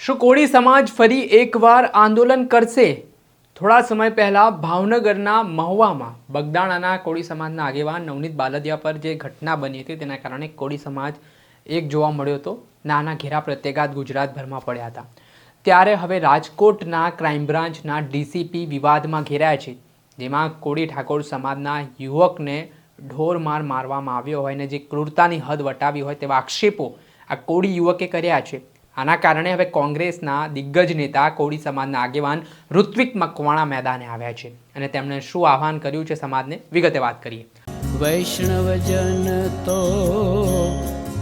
શું કોળી સમાજ ફરી એકવાર આંદોલન કરશે? થોડા સમય પહેલા ભાવનગરના મહુવામાં બગદાણાના કોળી સમાજના આગેવાન નવનીત બાલદિયા પર જે ઘટના બની હતી તેના કારણે કોળી સમાજ એક જોવા મળ્યો હતો. નાના ઘેરા પ્રત્યાઘાત ગુજરાતભરમાં પડ્યા હતા. ત્યારે હવે રાજકોટના ક્રાઇમ બ્રાન્ચના ડીસીપી વિવાદમાં ઘેરાયા છે, જેમાં કોળી ઠાકોર સમાજના યુવકને ઢોરમાર મારવામાં આવ્યો હોય અને જે ક્રૂરતાની હદ વટાવી હોય તેવા આક્ષેપો આ કોળી યુવકે કર્યા છે. આના કારણે હવે કોંગ્રેસના દિગ્ગજ નેતા કોળી સમાજના આગેવાન ઋત્વિક મકવાણા મેદાને આવ્યા છે અને તેમણે શું આહવાન કર્યું છે સમાજને વિગતે વાત કરીએ. વૈષ્ણવજન તો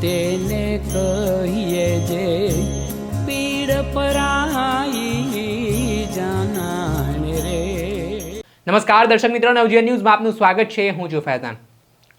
તેને કહીએ જે પીડ પરાઈ જાનાને રે. નમસ્કાર દર્શક મિત્રો, નવજીવન ન્યૂઝમાં આપનું સ્વાગત છે. હું છું ફૈઝાન.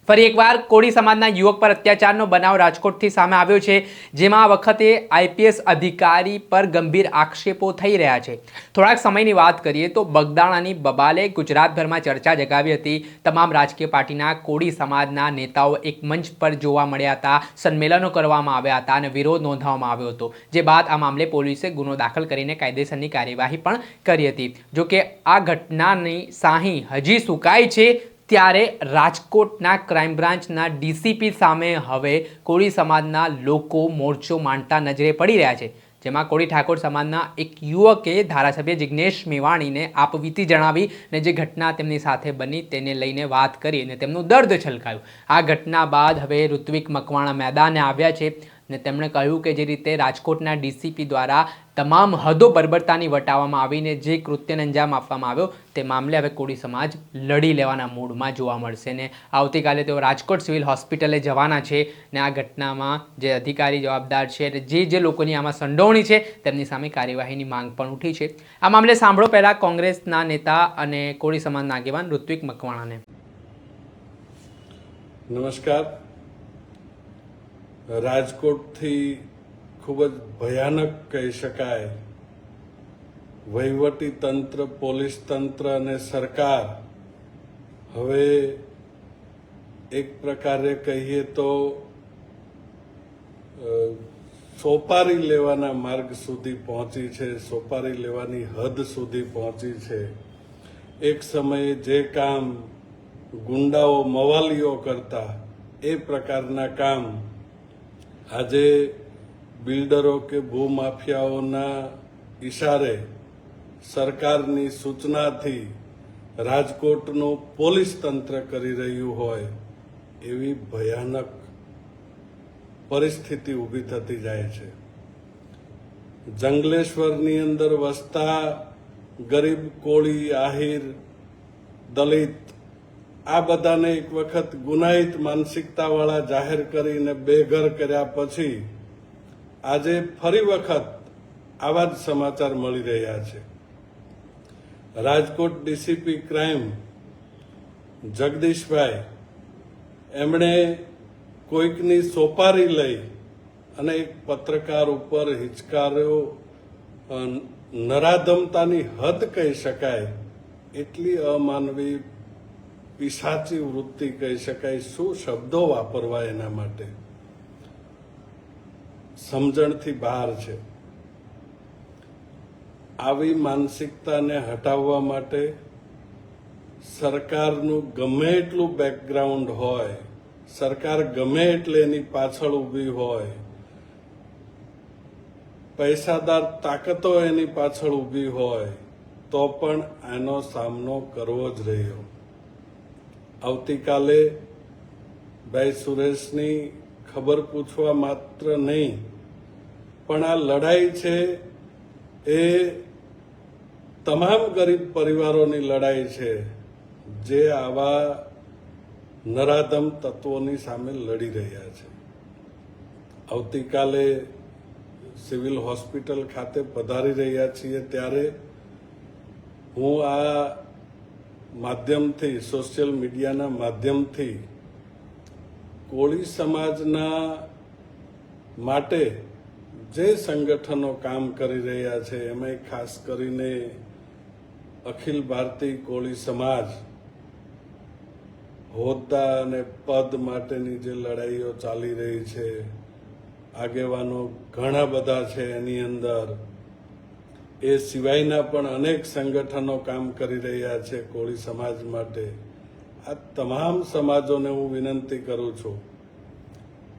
ફરી એકવાર કોળી સમાજના યુવક પર અત્યાચારનો બનાવ રાજકોટથી સામે આવ્યો છે, જેમાં આ વખતે આઈપીએસ અધિકારી પર ગંભીર આક્ષેપો થઈ રહ્યા છે. થોડાક સમયની વાત કરીએ તો બગદાણાની બબાલે ગુજરાતભરમાં ચર્ચા જગાવી હતી. તમામ રાજકીય પાર્ટીના કોળી સમાજના નેતાઓ એક મંચ પર જોવા મળ્યા હતા, સંમેલનો કરવામાં આવ્યા હતા અને વિરોધ નોંધાવવામાં આવ્યો હતો. જે બાદ આ મામલે પોલીસે ગુનો દાખલ કરીને કાયદેસરની કાર્યવાહી પણ કરી હતી. જોકે આ ઘટનાની સાહી હજી સુકાઈ છે, ત્યારે રાજકોટના ક્રાઇમ બ્રાન્ચના ડીસીપી સામે હવે કોળી સમાજના લોકો મોરચો માંડતા નજરે પડી રહ્યા છે, જેમાં કોળી ઠાકોર સમાજના એક યુવકે ધારાસભ્ય જિગ્નેશ મેવાણીને આપવીતી જણાવી અને જે ઘટના તેમની સાથે બની તેને લઈને વાત કરી અને તેમનું દર્દ છલકાયું. આ ઘટના બાદ હવે ઋત્વિક મકવાણા મેદાને આવ્યા છે અને તેમણે કહ્યું કે જે રીતે રાજકોટના ડીસીપી દ્વારા તમામ હદો બર્બરતાની વટાવવામાં આવીને જે કૃત્યને અંજામ આપવામાં આવ્યો તે મામલે હવે કોળી સમાજ લડી લેવાના મૂડમાં જોવા મળશે ને આવતીકાલે તેઓ રાજકોટ સિવિલ હોસ્પિટલે જવાના છે ને આ ઘટનામાં જે અધિકારી જવાબદાર છે અને જે લોકોની આમાં સંડોવણી છે તેમની સામે કાર્યવાહીની માંગ પણ ઉઠી છે. આ મામલે સાંભળો પહેલાં કોંગ્રેસના નેતા અને કોળી સમાજના આગેવાન ઋત્વિક મકવાણાને. નમસ્કાર. રાજકોટથી ખૂબ જ ભયાનક કહી શકાય વહીવટી તંત્ર, પોલીસ તંત્ર અને સરકાર હવે એક પ્રકારે કહીએ તો સોપારી લેવાના માર્ગ સુધી પહોંચી છે, સોપારી લેવાની હદ સુધી પહોંચી છે. એક સમયે જે કામ ગુંડાઓ મવાલીઓ કરતા એ પ્રકારના કામ આજે બિલ્ડરો કે ભૂમાફિયાઓના ઈશારે સરકારની સૂચનાથી રાજકોટનું પોલીસ તંત્ર કરી રહ્યું હોય એવી ભયાનક પરિસ્થિતિ ઊભી થતી જાય છે. જંગલેશ્વરની અંદર વસતા ગરીબ કોળી, આહિર, દલિત આ બધાને એક વખત ગુનાહિત માનસિકતાવાળા જાહેર કરીને બેઘર કર્યા પછી આજે ફરી વખત આવા જ સમાચાર મળી રહ્યા છે. રાજકોટ ડીસીપી ક્રાઇમ જગદીશભાઈ એમણે કોઈકની સોપારી લઈ અને એક પત્રકાર ઉપર હિચકાર્યો, નરાધમતાની હદ કહી શકાય એટલી અમાનવી પિશાચી વૃત્તિ કહી શકાય, શું શબ્દો વાપરવા એના માટે સમજણથી બહાર છે. આવી માનસિકતાને હટાવવા માટે સરકારનું ગમે એટલું બેકગ્રાઉન્ડ હોય, સરકાર ગમે એટલે એની પાછળ ઊભી હોય, પૈસાદાર તાકાતો એની પાછળ ઊભી હોય તો પણ આનો સામનો કરવો જ રહ્યો. આવતીકાલે ભાઈ સુરેશની ખબર પૂછવા માત્ર નહીં, પણ આ લડાઈ છે એ તમામ ગરીબ પરિવારોની લડાઈ છે જે આવા નરાધમ તત્વોની સામે લડી રહ્યા છે. આવતીકાલે સિવિલ હોસ્પિટલ ખાતે પધારી રહ્યા છીએ ત્યારે હું આ માધ્યમથી, સોશિયલ મીડિયાના માધ્યમથી કોળી સમાજના માટે જે સંગઠનો કામ કરી રહ્યા છે એમાં ખાસ કરીને અખિલ ભારતીય કોળી સમાજ હોદ્દા અને પદ માટેની જે લડાઈઓ ચાલી રહી છે, આગેવાનો ઘણા બધા છે એની અંદર. એ સિવાયના પણ અનેક સંગઠનો કામ કરી રહ્યા છે કોળી સમાજ માટે. આ તમામ સમાજોને હું વિનંતી કરું છું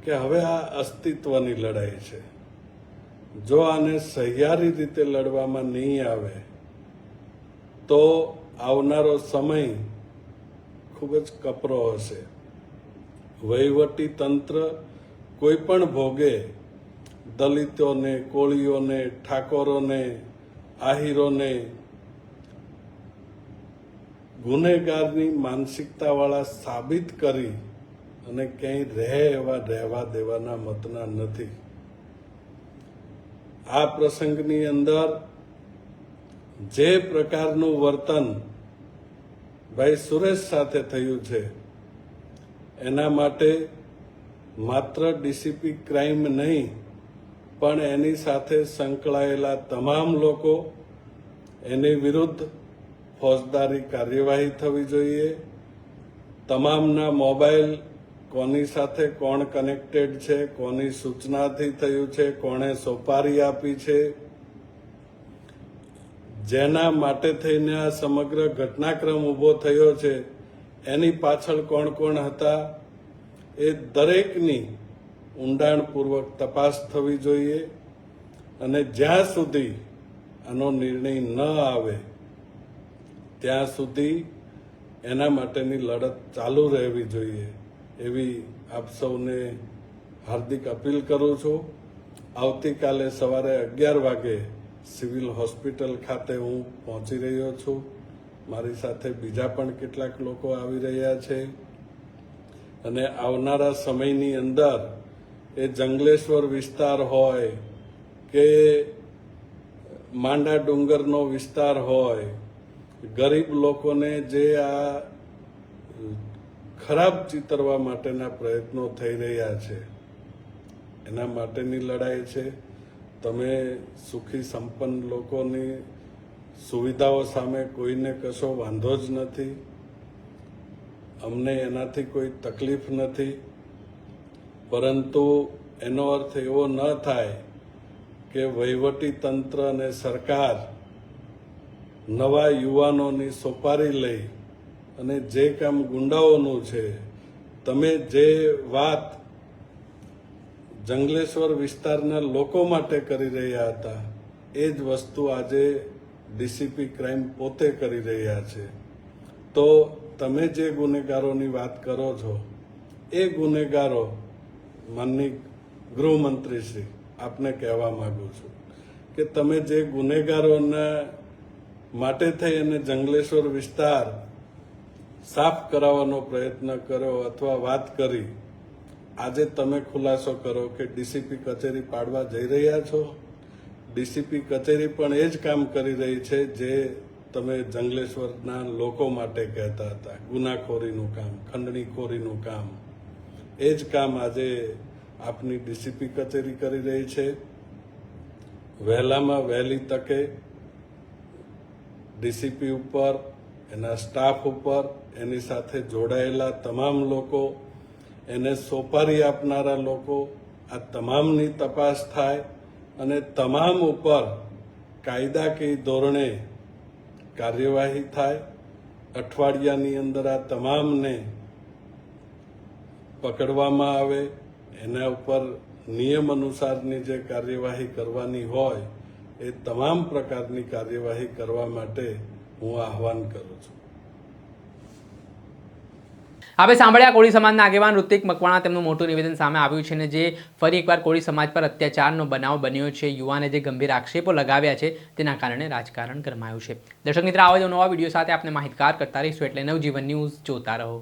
કે હવે આ અસ્તિત્વની લડાઈ છે. જો આને સહિયારી રીતે લડવામાં નહીં આવે તો આવનારો સમય ખૂબ જ કપરો હશે. વહીવટી તંત્ર કોઈ પણ ભોગે દલિતોને, કોળીઓને, ઠાકોરોને, આહીરોને ગુનેગારની માનસિકતાવાળા સાબિત કરી અને ક્યાંય રહે એવા રહેવા દેવાના મતના નથી. આ પ્રસંગની અંદર જે પ્રકારનું વર્તન ભાઈ સુરેશ સાથે થયું છે એના માટે માત્ર ડીસીપી ક્રાઇમ નહીં પણ એની સાથે સંકળાયેલા તમામ લોકો, એની વિરુદ્ધ ફોજદારી કાર્યવાહી થવી જોઈએ. તમામના મોબાઈલ કોની સાથે કોણ કનેક્ટેડ છે, કોની સૂચનાથી થયું છે, કોણે સોપારી આપી છે, જેના માટે થઈને આ સમગ્ર ઘટનાક્રમ ઊભો થયો છે એની પાછળ કોણ કોણ હતા એ દરેકની ઊંડાણપૂર્વક તપાસ થવી જોઈએ. અને જ્યાં સુધી આનો નિર્ણય ન આવે ત્યાં સુધી એના માટેની લડત ચાલુ રહેવી જોઈએ એવી આપ સૌને હાર્દિક અપીલ કરું છું. આવતીકાલે સવારે 11 વાગે સિવિલ હોસ્પિટલ ખાતે હું પહોંચી રહ્યો છું. મારી સાથે બીજા પણ કેટલાક લોકો આવી રહ્યા છે અને આવનારા સમયની અંદર એ જંગલેશ્વર વિસ્તાર હોય કે માંડા ડુંગરનો વિસ્તાર હોય, ગરીબ લોકોને જે આ ખરાબ ચિતરવા માટેના પ્રયત્નો થઈ રહ્યા છે એના માટેની લડાઈ છે. તમે સુખી સંપન્ન લોકોની સુવિધાઓ સામે કોઈને કશો વાંધો જ નથી. અમને એનાથી કોઈ તકલીફ નથી. પરંતુ એનો અર્થ એવો ન થાય કે વહીવટી તંત્ર અને સરકાર નવા યુવાનોની સોપારી લઈ અને જે કામ ગુંડાઓનું છે, તમે જે વાત જંગલેશ્વર વિસ્તારના લોકો માટે કરી રહ્યા હતા એ જ વસ્તુ આજે ડીસીપી ક્રાઇમ પોતે કરી રહ્યા છે. તો તમે જે ગુનેગારોની વાત કરો છો એ ગુનેગારો, માનની ગૃહમંત્રીશ્રી, આપને કહેવા માંગુ છું કે તમે જે ગુનેગારોના માટે થઈ અને જંગલેશ્વર વિસ્તાર સાફ કરાવવાનો પ્રયત્ન કર્યો અથવા વાત કરી, આજે તમે ખુલાસો કરો કે ડીસીપી કચેરી પાડવા જઈ રહ્યા છો. ડીસીપી કચેરી પણ એ જ કામ કરી રહી છે જે તમે જંગલેશ્વરના લોકો માટે કહેતા હતા. ગુનાખોરીનું કામ, ખંડણીખોરીનું કામ, એ જ કામ આજે આપની ડીસીપી કચેરી કરી રહી છે. વહેલામાં વહેલી તકે ડીસીપી ઉપર, એના સ્ટાફ ઉપર, એની સાથે જોડાયેલા તમામ લોકો, એને સોપારી આપનારા લોકો, આ તમામની તપાસ થાય અને તમામ ઉપર કાયદાકીય ધોરણે કાર્યવાહી થાય. અઠવાડિયાની અંદર આ તમામને પકડવામાં આવે. એના ઉપર નિયમ અનુસારની જે કાર્યવાહી કરવાની હોય એ તમામ પ્રકારની કાર્યવાહી કરવા માટે હું આહવાન કરું છું. આપણે સાંભળ્યા કોળી સમાજના આગેવાન ઋતિક મકવાણા. તેમનું મોટું નિવેદન સામે આવ્યું છે અને જે ફરી એકવાર કોળી સમાજ પર અત્યાચારનો બનાવ બન્યો છે, યુવાને જે ગંભીર આક્ષેપો લગાવ્યા છે તેના કારણે રાજકારણ ગરમાયું છે. દર્શક મિત્ર, આવા જ નવા વિડીયો સાથે આપણે માહિતગાર કરતા રહીશું, એટલે નવજીવન ન્યૂઝ જોતા રહો.